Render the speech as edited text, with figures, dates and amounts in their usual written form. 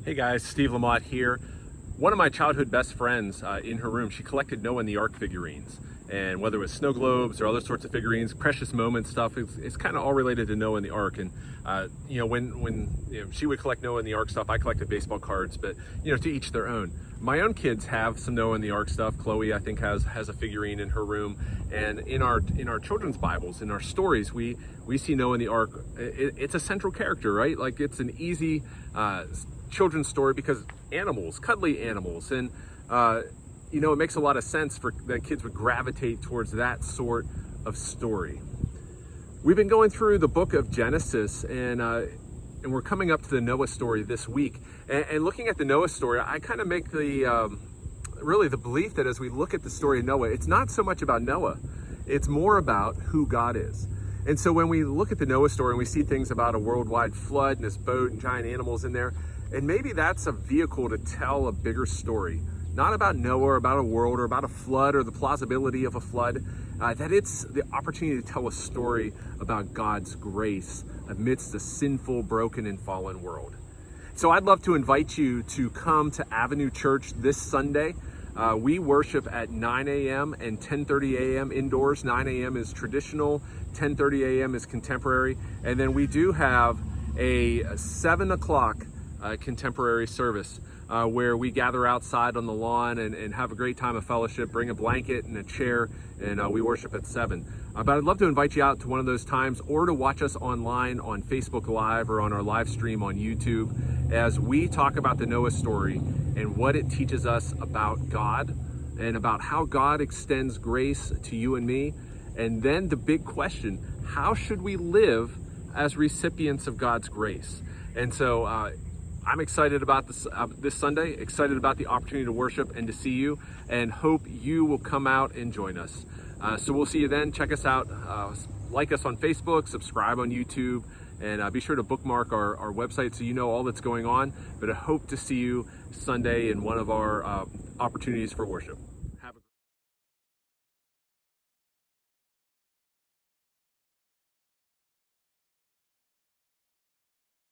Hey guys, Steve Lamott here. One of my childhood best friends in her room, she collected Noah and the Ark figurines. And whether it was snow globes or other sorts of figurines, precious moments stuff, it's kind of all related to Noah and the Ark. And when she would collect Noah and the Ark stuff, I collected baseball cards, but to each their own. My own kids have some Noah and the Ark stuff. Chloe, I think, has a figurine in her room. And in our children's Bibles, in our stories, we see Noah and the Ark. It's a central character, right? Like, it's an easy children's story because animals, cuddly animals, and it makes a lot of sense for that kids would gravitate towards that sort of story. We've been going through the book of Genesis, and we're coming up to the Noah story this week. And looking at the Noah story, I kind of make the belief that as we look at the story of Noah, it's not so much about Noah, it's more about who God is. And so when we look at the Noah story and we see things about a worldwide flood and this boat and giant animals in there, and maybe that's a vehicle to tell a bigger story, not about Noah or about a world or about a flood or the plausibility of a flood, that it's the opportunity to tell a story about God's grace amidst a sinful, broken, and fallen world. So I'd love to invite you to come to Avenue Church this Sunday. We worship at 9 a.m. and 10:30 a.m. indoors. 9 a.m. is traditional, 10:30 a.m. is contemporary, and then we do have a 7 o'clock contemporary service where we gather outside on the lawn and have a great time of fellowship, bring a blanket and a chair, and we worship at 7. But I'd love to invite you out to one of those times or to watch us online on Facebook Live or on our live stream on YouTube as we talk about the Noah story and what it teaches us about God and about how God extends grace to you and me. And then the big question, how should we live as recipients of God's grace? And so I'm excited about this Sunday, excited about the opportunity to worship and to see you, and hope you will come out and join us. So we'll see you then. Check us out, like us on Facebook, subscribe on YouTube, and be sure to bookmark our website so you know all that's going on. But I hope to see you Sunday in one of our opportunities for worship.